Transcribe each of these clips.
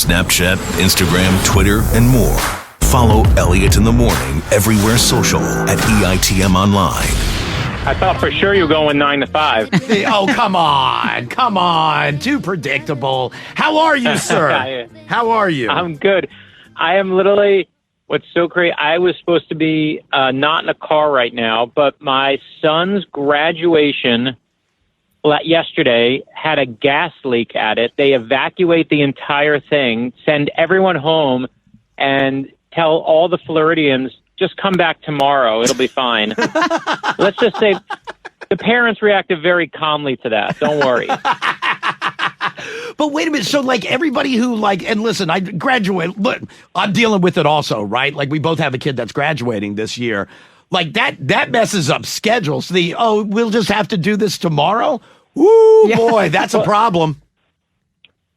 Snapchat, Instagram, Twitter, and more. Follow Elliot in the Morning everywhere social at EITM Online. I thought for sure you were going 9 to 5. Oh, come on. Too predictable. How are you, sir? How are you? I'm good. I am literally, what's so crazy, I was supposed to be not in a car right now, but my son's graduation yesterday had a gas leak at it. They evacuate the entire thing, send everyone home, and tell all the Floridians, just come back tomorrow. It'll be fine. Let's just say the parents reacted very calmly to that. Don't worry. But wait a minute. So, like, everybody who, like, and listen, I graduate. Look, I'm dealing with it also, right? Like, we both have a kid that's graduating this year. Like, that messes up schedules. We'll just have to do this tomorrow? Woo, yeah. Boy, that's a problem.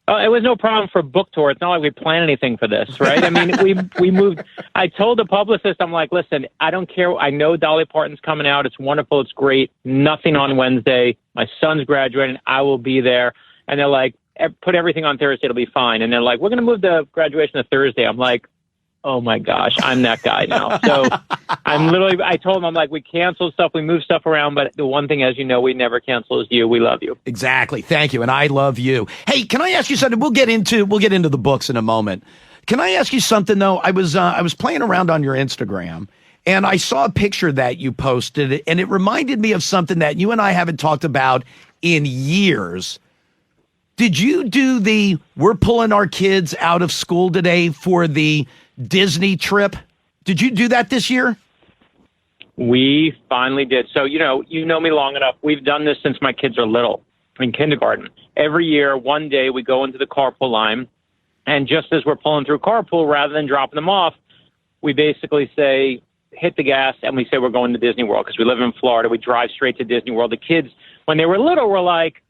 It was no problem for book tour. It's not like we plan anything for this, right? I mean, we moved. I told the publicist, I'm like, listen, I don't care. I know Dolly Parton's coming out. It's wonderful. It's great. Nothing on Wednesday. My son's graduating. I will be there. And they're like, put everything on Thursday. It'll be fine. And they're like, we're going to move the graduation to Thursday. I'm like, oh my gosh, I'm that guy now. So I told them, I'm like, we cancel stuff, we move stuff around, but the one thing, as you know, we never cancel is you. We love you. Exactly. Thank you. And I love you. Hey, can I ask you something? We'll get into the books in a moment. Can I ask you something though? I was playing around on your Instagram and I saw a picture that you posted and it reminded me of something that you and I haven't talked about in years. Did you do we're pulling our kids out of school today for the Disney trip? Did you do that this year? We finally did. So, you know me long enough. We've done this since my kids are little, in kindergarten. Every year, one day, we go into the carpool line, and just as we're pulling through carpool, rather than dropping them off, we basically say, hit the gas, and we say we're going to Disney World because we live in Florida. We drive straight to Disney World. The kids, when they were little, were like,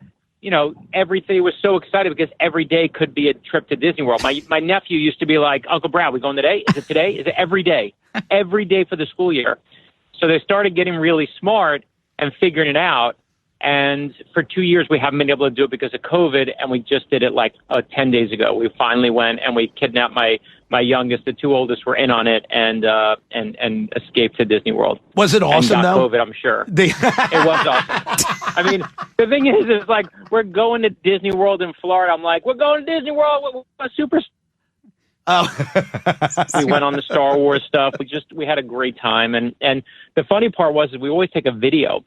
everything was so excited because every day could be a trip to Disney World. My nephew used to be like, Uncle Brad, we going today? Is it today? Is it every day? Every day for the school year. So they started getting really smart and figuring it out. And for 2 years, we haven't been able to do it because of COVID. And we just did it 10 days ago. We finally went and we kidnapped my youngest. The two oldest were in on it and escaped to Disney World. Was it awesome, though? COVID, I'm sure. It was awesome. I mean, the thing is like, we're going to Disney World in Florida. I'm like, we're going to Disney World. We're super. Oh. We went on the Star Wars stuff. We had a great time. And the funny part was we always take a video.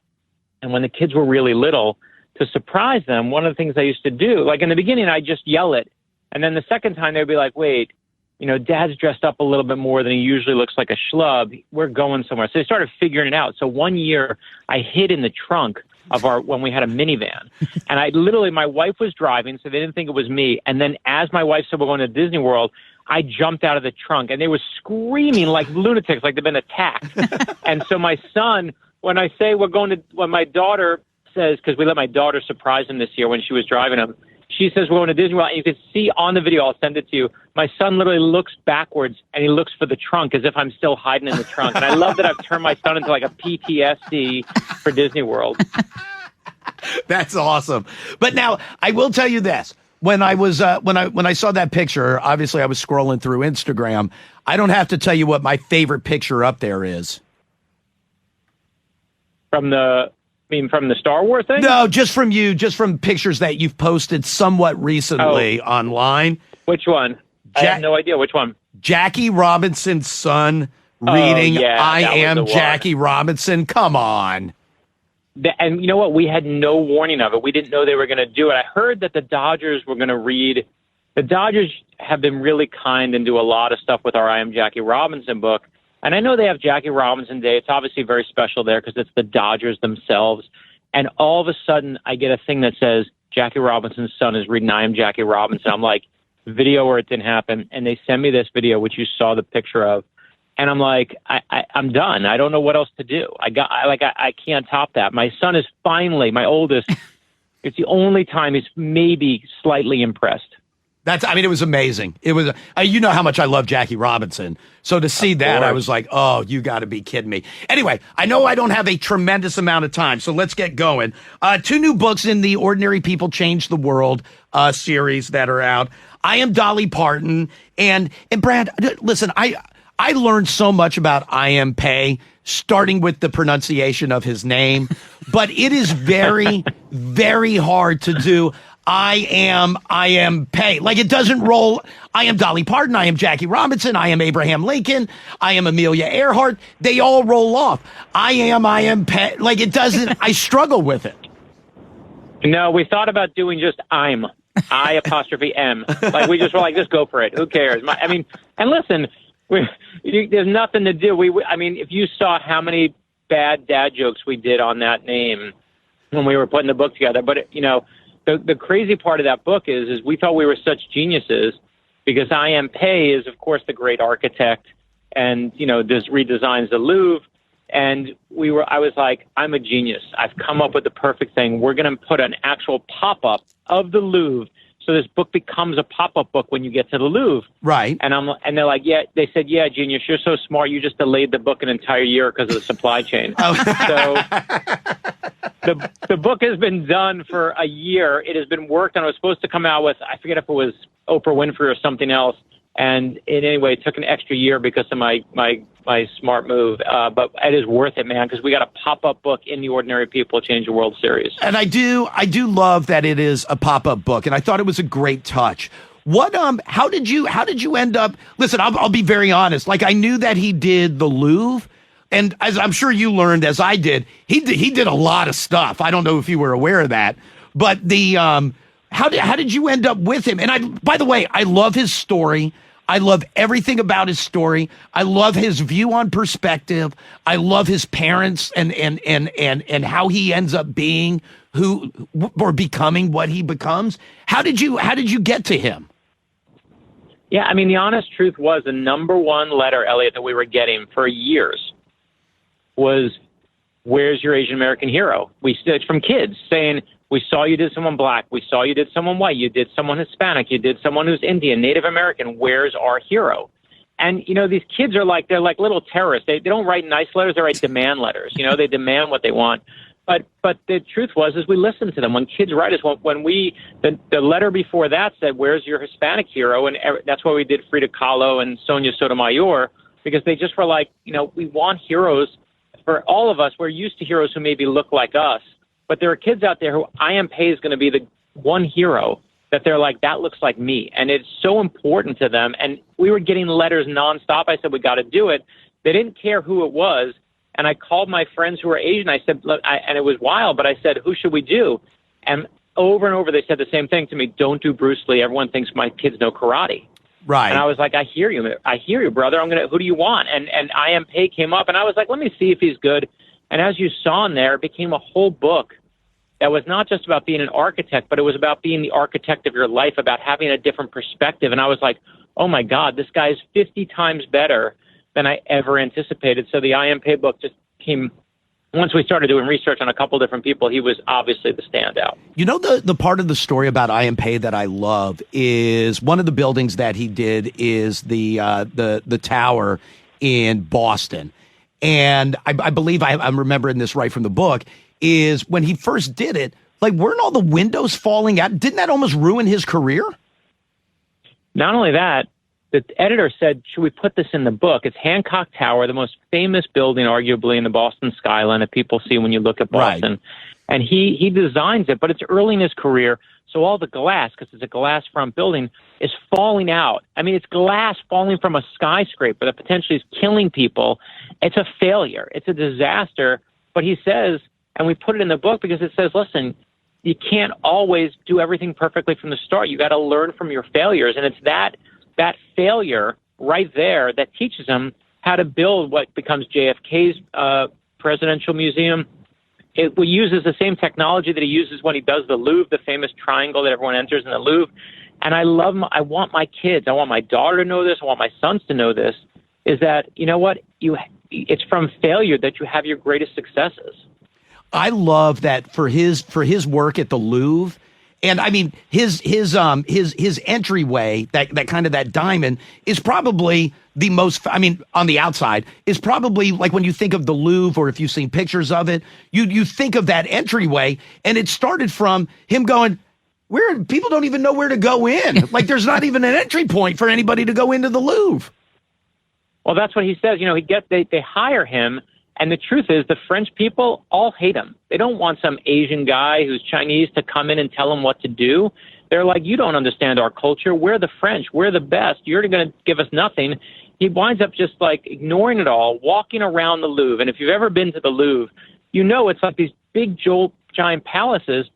And when the kids were really little, to surprise them, one of the things I used to do, like in the beginning, I just yell it. And then the second time they'd be like, wait, Dad's dressed up a little bit more than he usually looks like a schlub. We're going somewhere. So they started figuring it out. So one year I hid in the trunk of when we had a minivan. And my wife was driving, so they didn't think it was me. And then as my wife said, we're going to Disney World, I jumped out of the trunk and they were screaming like lunatics, like they've been attacked. And so my son, when my daughter says, because we let my daughter surprise him this year when she was driving him, she says we're going to Disney World. And you can see on the video, I'll send it to you, my son literally looks backwards and he looks for the trunk as if I'm still hiding in the trunk. And I love that I've turned my son into like a PTSD for Disney World. That's awesome. But now I will tell you this. When I was when I saw that picture, obviously I was scrolling through Instagram. I don't have to tell you what my favorite picture up there is. From the Star Wars thing? No, just from you, just from pictures that you've posted somewhat recently online. Which one? I have no idea. Which one? Jackie Robinson's son reading I Am Jackie Robinson. Come on. And you know what? We had no warning of it. We didn't know they were going to do it. I heard that the Dodgers were going to read. The Dodgers have been really kind and do a lot of stuff with our I Am Jackie Robinson book. And I know they have Jackie Robinson Day. It's obviously very special there because it's the Dodgers themselves. And all of a sudden, I get a thing that says, Jackie Robinson's son is reading I Am Jackie Robinson. I'm like, video or it didn't happen. And they send me this video, which you saw the picture of. And I'm like, I'm done. I don't know what else to do. I can't top that. My son is finally, my oldest, it's the only time he's maybe slightly impressed. It was amazing. It was, you know how much I love Jackie Robinson. So to see that, I was like, oh, you got to be kidding me. Anyway, I know I don't have a tremendous amount of time, so let's get going. 2 new books in the Ordinary People Change the World series that are out. I am Dolly Parton. And Brad, listen, I learned so much about I Am Pei, starting with the pronunciation of his name, but it is very, very hard to do. I am Pei. Like, it doesn't roll. I am Dolly Parton. I am Jackie Robinson. I am Abraham Lincoln. I am Amelia Earhart. They all roll off. I am Pei. Like, it doesn't, I struggle with it. No, we thought about doing just I apostrophe M. Like, we just were like, just go for it. Who cares? And listen, there's nothing to do. I mean, if you saw how many bad dad jokes we did on that name when we were putting the book together, but the crazy part of that book is we thought we were such geniuses because I Am Pei is, of course, the great architect and, redesigns the Louvre. And I was like, I'm a genius. I've come up with the perfect thing. We're going to put an actual pop-up of the Louvre. So this book becomes a pop-up book when you get to the Louvre. Right. And they're like, yeah, they said, yeah, genius, you're so smart. You just delayed the book an entire year because of the supply chain. So the book has been done for a year. It has been worked on. It was supposed to come out with, I forget if it was Oprah Winfrey or something else. And anyway, it took an extra year because of my smart move. But it is worth it, man, because we got a pop-up book in the Ordinary People Change the World series. And I do love that it is a pop-up book, and I thought it was a great touch. How did you end up? Listen, I'll be very honest. Like, I knew that he did the Louvre, and as I'm sure you learned, as I did, he did a lot of stuff. I don't know if you were aware of that, but how did you end up with him? And by the way, I love his story. I love everything about his story. I love his view on perspective. I love his parents and how he ends up being or becoming what he becomes. How did you get to him? Yeah, I mean, the honest truth was the number one letter, Elliot, that we were getting for years was, "Where's your Asian American hero?" It's from kids saying, "We saw you did someone black. We saw you did someone white. You did someone Hispanic. You did someone who's Indian, Native American. Where's our hero?" And, these kids they're like little terrorists. They don't write nice letters. They write demand letters. They demand what they want. But the truth is we listen to them. When kids write us, when the letter before that said, "Where's your Hispanic hero?" And that's why we did Frida Kahlo and Sonia Sotomayor, because they just were like, we want heroes for all of us. We're used to heroes who maybe look like us. But there are kids out there who I Am Pei is going to be the one hero that they're like, that looks like me. And it's so important to them. And we were getting letters nonstop. I said, we got to do it. They didn't care who it was. And I called my friends who are Asian. I said, look, and it was wild, but I said, who should we do? And over they said the same thing to me. Don't do Bruce Lee. Everyone thinks my kids know karate. Right. And I was like, I hear you, brother. Who do you want? And I Am Pei came up and I was like, let me see if he's good. And as you saw in there, it became a whole book that was not just about being an architect, but it was about being the architect of your life, about having a different perspective. And I was like, oh my God, this guy is 50 times better than I ever anticipated. So the I Am Pei book just came, once we started doing research on a couple different people, he was obviously the standout. The part of the story about I Am Pei that I love is one of the buildings that he did is the tower in Boston. And I believe I'm remembering this right from the book, is when he first did it, like, weren't all the windows falling out? Didn't that almost ruin his career? Not only that, the editor said, should we put this in the book? It's Hancock Tower, the most famous building, arguably, in the Boston skyline that people see when you look at Boston. Right. And he designs it, but it's early in his career, so all the glass, because it's a glass front building, is falling out. I mean, it's glass falling from a skyscraper that potentially is killing people. It's a failure. It's a disaster. But he says, and we put it in the book because it says, listen, you can't always do everything perfectly from the start. You got to learn from your failures. And it's that failure right there that teaches him how to build what becomes JFK's presidential museum. It uses the same technology that he uses when he does the Louvre, the famous triangle that everyone enters in the Louvre. And I want my kids, I want my daughter to know this, I want my sons to know this, is that, you know what, it's from failure that you have your greatest successes. I love that for his work at the Louvre, and I mean his entryway, that kind of that diamond is probably the most. I mean, on the outside is probably like when you think of the Louvre, or if you've seen pictures of it, you think of that entryway, and it started from him going, where people don't even know where to go in. Like there's not even an entry point for anybody to go into the Louvre. Well, that's what he says. You know, they hire him. And the truth is the French people all hate him. They don't want some Asian guy who's Chinese to come in and tell them what to do. They're like, you don't understand our culture. We're the French. We're the best. You're going to give us nothing. He winds up just like ignoring it all, walking around the Louvre. And if you've ever been to the Louvre, you know it's like these big giant palaces.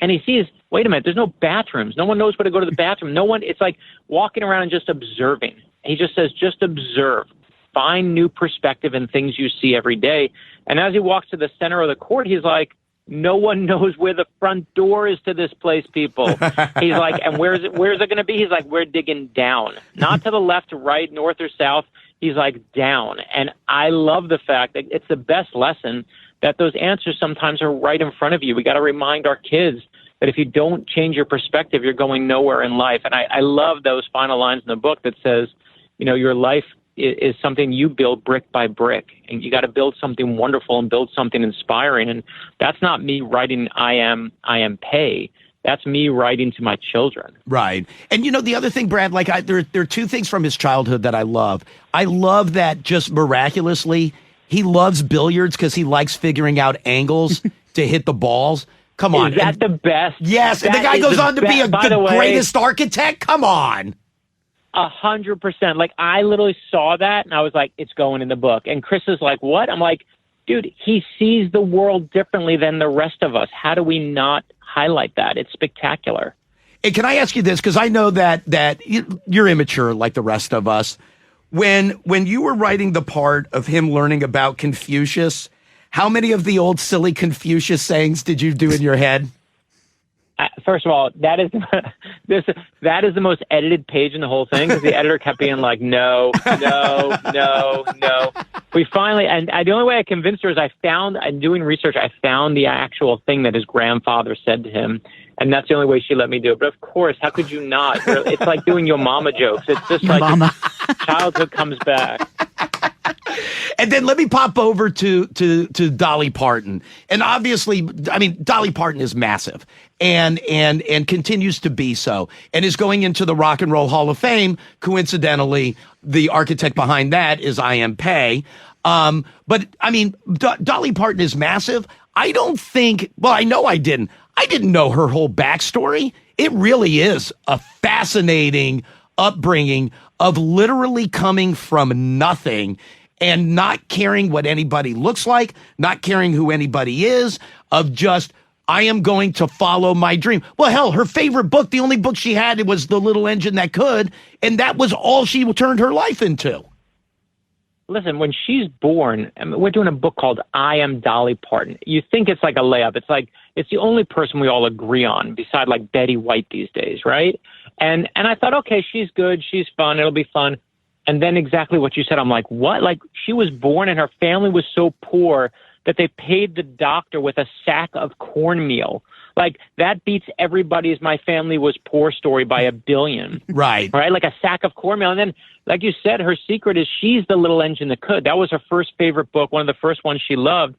And he sees, wait a minute, there's no bathrooms. No one knows where to go to the bathroom. No one, it's like walking around and just observing. He just says, just observe. Find new perspective in things you see every day. And as he walks to the center of the court, he's like, no one knows where the front door is to this place, people. He's like, and where's it going to be? He's like, we're digging down, not to the left, right, north, or south. He's like down. And I love the fact that it's the best lesson that those answers sometimes are right in front of you. We got to remind our kids that if you don't change your perspective, you're going nowhere in life. And I love those final lines in the book that says, you know, your life is something you build brick by brick, and you got to build something wonderful and build something inspiring. And that's not me writing I am pay. That's me writing to my children. Right. And you know, the other thing, Brad, like there are two things from his childhood that I love. I love that just miraculously he loves billiards because he likes figuring out angles to hit the balls. Come on. Is that the best? Yes. And the guy goes on to be the greatest architect. Come on. 100%. Like, I literally saw that and I was like, it's going in the book. And Chris is like, what? I'm like, dude, he sees the world differently than the rest of us. How do we not highlight that? It's spectacular. And can I ask you this? Because I know that you're immature like the rest of us. When you were writing the part of him learning about Confucius, how many of the old silly Confucius sayings did you do in your head? First of all, that is the most edited page in the whole thing, because the editor kept being like, no. We finally, and the only way I convinced her is doing research, I found the actual thing that his grandfather said to him, and that's the only way she let me do it. But of course, how could you not? It's like doing your mama jokes. It's just like childhood comes back. And then let me pop over to Dolly Parton. And obviously, I mean, Dolly Parton is massive and continues to be so, and is going into the Rock and Roll Hall of Fame. Coincidentally, the architect behind that is I.M. Pei. But I mean, Dolly Parton is massive. I don't think, well, I know I didn't know her whole backstory. It really is a fascinating upbringing of literally coming from nothing and not caring what anybody looks like, not caring who anybody is, of just, I am going to follow my dream. Well, hell, her favorite book, the only book she had, it was The Little Engine That Could, and that was all she turned her life into. Listen, when she's born, I mean, we're doing a book called I Am Dolly Parton. You think it's like a layup. It's like, it's the only person we all agree on, beside like Betty White these days, right? And I thought, okay, she's good, she's fun, it'll be fun. And then exactly what you said, I'm like, what? Like, she was born and her family was so poor that they paid the doctor with a sack of cornmeal. Like, that beats everybody's "my family was poor" story by 1 billion. Right. Right? Like a sack of cornmeal. And then, like you said, her secret is she's the little engine that could. That was her first favorite book, one of the first ones she loved.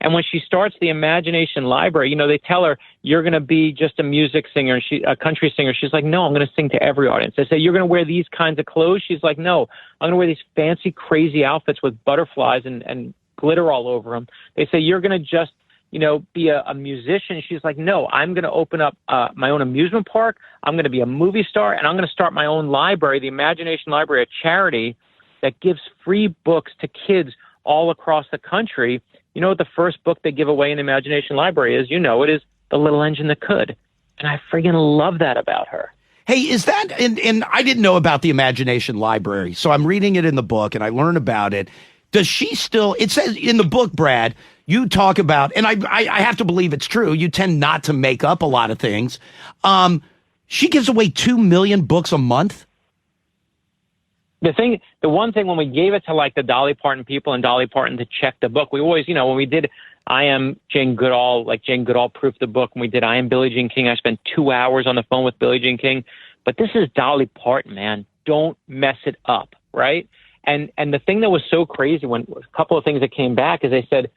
And when she starts the Imagination Library, you know, they tell her, you're going to be just a music singer, a country singer. She's like, no, I'm going to sing to every audience. They say, you're going to wear these kinds of clothes. She's like, no, I'm going to wear these fancy, crazy outfits with butterflies and glitter all over them. They say, you're going to just, you know, be a musician. She's like, no, I'm going to open up my own amusement park. I'm going to be a movie star, and I'm going to start my own library, the Imagination Library, a charity that gives free books to kids all across the country. You know what the first book they give away in the Imagination Library is? You know, it is The Little Engine That Could. And I friggin' love that about her. Hey, is that, and I didn't know about the Imagination Library, so I'm reading it in the book and I learn about it. Does she still, it says in the book, Brad, you talk about, and I have to believe it's true, you tend not to make up a lot of things. She gives away 2 million books a month. The one thing when we gave it to like the Dolly Parton people and Dolly Parton to check the book, we always, you know, when we did I Am Jane Goodall, like Jane Goodall proofed the book, and we did I Am Billie Jean King, I spent 2 hours on the phone with Billie Jean King. But this is Dolly Parton, man. Don't mess it up, right? And the thing that was so crazy, when a couple of things that came back is they said,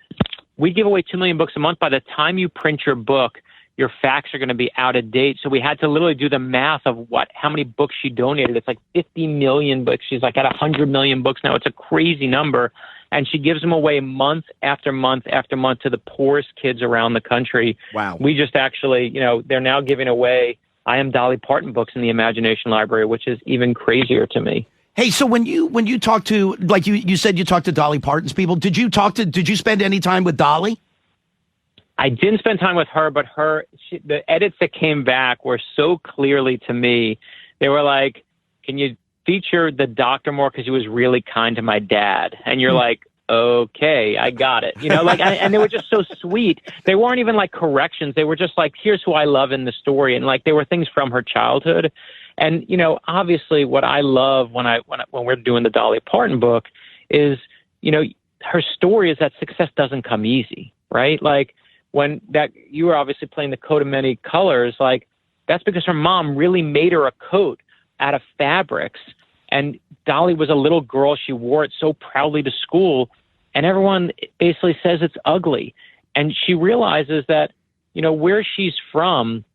we give away 2 million books a month. By the time you print your book, your facts are going to be out of date. So we had to literally do the math of how many books she donated. It's like 50 million books. She's like at 100 million books now. It's a crazy number. And she gives them away month after month after month to the poorest kids around the country. Wow. We just actually, they're now giving away I Am Dolly Parton books in the Imagination Library, which is even crazier to me. Hey, so when you talk to, like you said, you talked to Dolly Parton's people, did you spend any time with Dolly? I didn't spend time with her, but the edits that came back were so clearly to me. They were like, can you feature the doctor more because he was really kind to my dad? And you're like, okay, I got it. And they were just so sweet. They weren't even like corrections. They were just like, here's who I love in the story. And like, they were things from her childhood. And, obviously what I love when we're doing the Dolly Parton book is, her story is that success doesn't come easy, right? Like, you were obviously playing the coat of many colors, like that's because her mom really made her a coat out of fabrics. And Dolly was a little girl. She wore it so proudly to school, and everyone basically says it's ugly. And she realizes that, where she's from,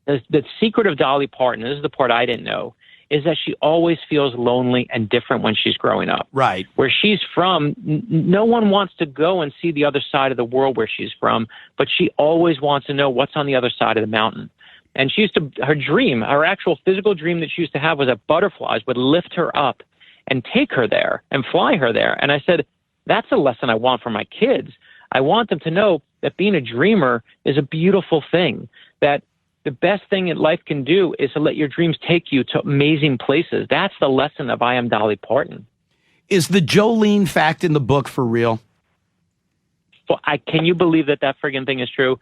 the secret of Dolly Parton, this is the part I didn't know, is that she always feels lonely and different when she's growing up. Right. Where she's from, no one wants to go and see the other side of the world where she's from, but she always wants to know what's on the other side of the mountain. And her actual physical dream that she used to have was that butterflies would lift her up and take her there and fly her there. And I said, that's a lesson I want for my kids. I want them to know that being a dreamer is a beautiful thing, that the best thing in life can do is to let your dreams take you to amazing places. That's the lesson of I Am Dolly Parton. Is the Jolene fact in the book for real? Well, can you believe that friggin' thing is true?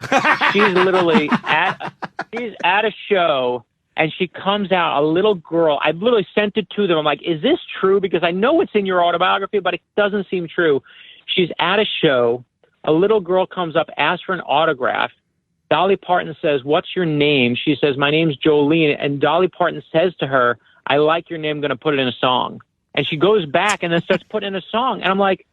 She's literally she's at a show and she comes out, a little girl. I literally sent it to them. I'm like, is this true? Because I know it's in your autobiography, but it doesn't seem true. She's at a show. A little girl comes up, asks for an autograph. Dolly Parton says, what's your name? She says, my name's Jolene. And Dolly Parton says to her, I like your name. I'm going to put it in a song. And she goes back and then starts putting in a song. And I'm like,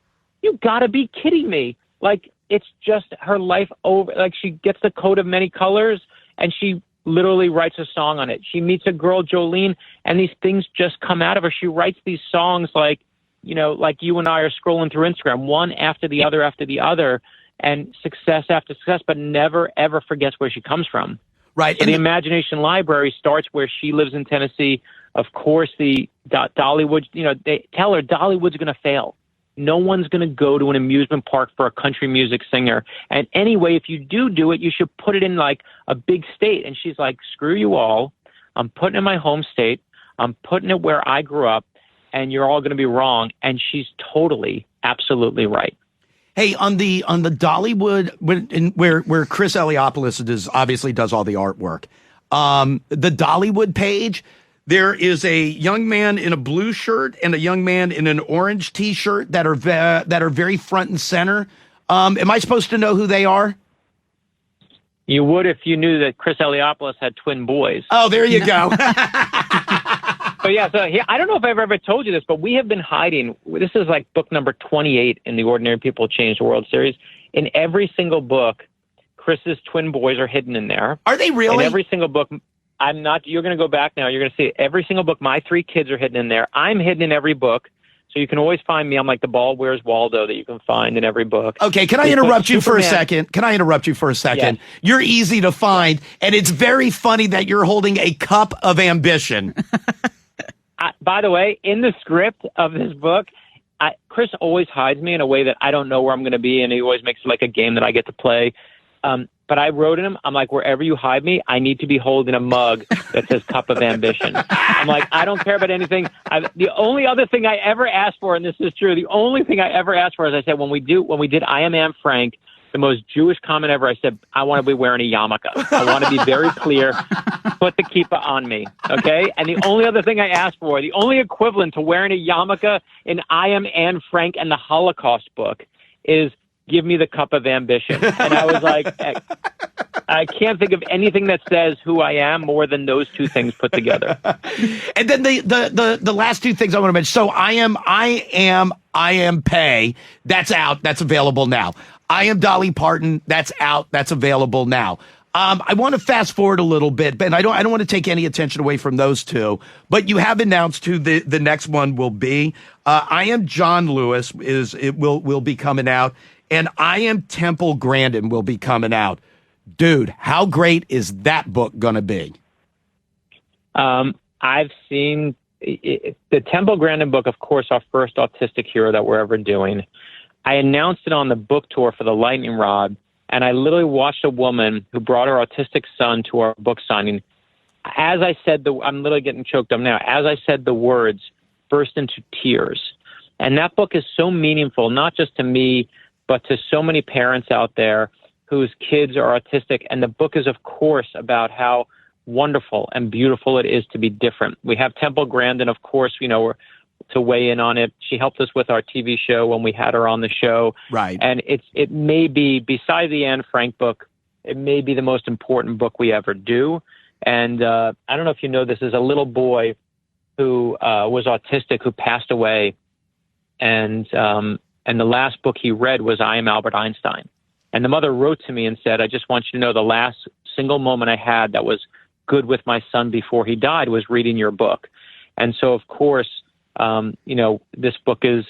you got to be kidding me. Like, it's just her life over. Like, she gets the coat of many colors and she literally writes a song on it. She meets a girl, Jolene, and these things just come out of her. She writes these songs like you and I are scrolling through Instagram, one after the other. And success after success, but never, ever forgets where she comes from. Right. So the Imagination Library starts where she lives in Tennessee. Of course, the Dollywood, they tell her Dollywood's going to fail. No one's going to go to an amusement park for a country music singer. And anyway, if you do it, you should put it in like a big state. And she's like, screw you all. I'm putting it in my home state. I'm putting it where I grew up, and you're all going to be wrong. And she's totally, absolutely right. Hey, on the Dollywood, where Chris Eliopoulos obviously does all the artwork, the Dollywood page, there is a young man in a blue shirt and a young man in an orange T-shirt that are very front and center. Am I supposed to know who they are? You would if you knew that Chris Eliopoulos had twin boys. Oh, there you go. But yeah, so I don't know if I've ever told you this, but we have been hiding. This is like book number 28 in the Ordinary People Change the World series. In every single book, Chris's twin boys are hidden in there. Are they really? In every single book, you're going to go back now. You're going to see every single book. My 3 kids are hidden in there. I'm hidden in every book. So you can always find me. I'm like the ball Where's Waldo that you can find in every book. Okay, can I interrupt you for a second? Yes. You're easy to find, and it's very funny that you're holding a cup of ambition. By the way, in the script of this book, Chris always hides me in a way that I don't know where I'm going to be, and he always makes it like a game that I get to play. But I wrote in him, I'm like, wherever you hide me, I need to be holding a mug that says Cup of Ambition. I'm like, I don't care about anything. The only other thing I ever asked for, and this is true, the only thing I ever asked for is I said, when we did I Am Anne Frank, the most Jewish comment ever, I said, I want to be wearing a yarmulke. I want to be very clear. Put the kippah on me, okay? And the only other thing I asked for, the only equivalent to wearing a yarmulke in I Am Anne Frank and the Holocaust book is give me the cup of ambition. And I was like, I can't think of anything that says who I am more than those two things put together. And then the last two things I want to mention. So I am Pay. That's out. That's available now. I Am Dolly Parton. That's out. That's available now. I want to fast forward a little bit, and I don't want to take any attention away from those two. But you have announced who the next one will be. I Am John Lewis will be coming out, and I Am Temple Grandin will be coming out. Dude, how great is that book going to be? I've seen the Temple Grandin book, of course, our first autistic hero that we're ever doing. I announced it on the book tour for the Lightning Rod, and I literally watched a woman who brought her autistic son to our book signing. As I said, I'm literally getting choked up now. As I said the words, burst into tears. And that book is so meaningful, not just to me, but to so many parents out there whose kids are autistic. And the book is, of course, about how wonderful and beautiful it is to be different. We have Temple Grandin, of course, to weigh in on it. She helped us with our TV show when we had her on the show. Right. And it may be, besides the Anne Frank book, it may be the most important book we ever do. And I don't know if you know this, is a little boy who was autistic who passed away. And the last book he read was I Am Albert Einstein. And the mother wrote to me and said, I just want you to know the last single moment I had that was good with my son before he died was reading your book. And so, of course, this book is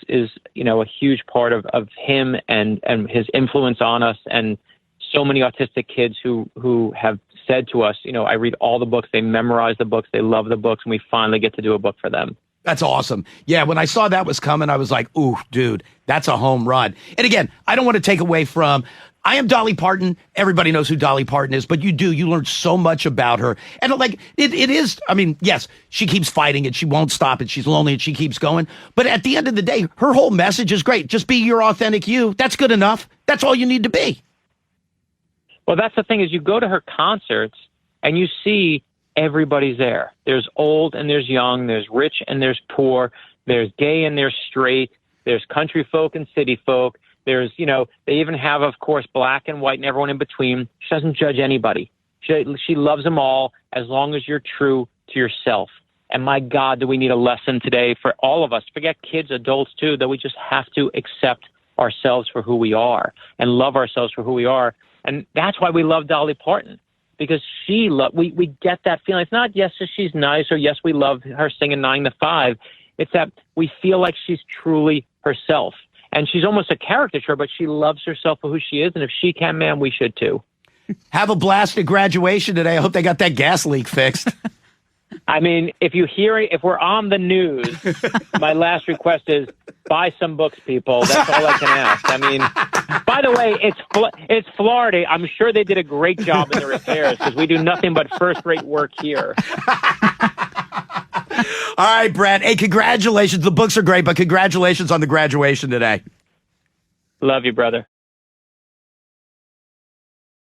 a huge part of him and his influence on us, and so many autistic kids who have said to us, I read all the books, they memorize the books, they love the books, and we finally get to do a book for them. That's awesome. Yeah, when I saw that was coming, I was like, ooh, dude, that's a home run. And again, I don't want to take away from, I am Dolly Parton. Everybody knows who Dolly Parton is, but you learn so much about her. And like, it is, I mean, yes, she keeps fighting and she won't stop and she's lonely and she keeps going. But at the end of the day, her whole message is great. Just be your authentic you. That's good enough. That's all you need to be. Well, that's the thing is you go to her concerts and you see everybody's there. There's old and there's young, there's rich and there's poor, there's gay and there's straight, there's country folk and city folk. There's, they even have, of course, black and white and everyone in between. She doesn't judge anybody. She loves them all as long as you're true to yourself. And my God, do we need a lesson today for all of us, forget kids, adults too, that we just have to accept ourselves for who we are and love ourselves for who we are. And that's why we love Dolly Parton, because we get that feeling. It's not, yes, she's nice, or yes, we love her singing 9 to 5. It's that we feel like she's truly herself. And she's almost a caricature, but she loves herself for who she is. And if she can, man, we should too. Have a blast at graduation today. I hope they got that gas leak fixed. I mean, if we're on the news, my last request is buy some books, people. That's all I can ask. I mean, by the way, it's Florida. I'm sure they did a great job in the repairs because we do nothing but first-rate work here. All right, Brad. Hey, congratulations. The books are great, but congratulations on the graduation today. Love you, brother.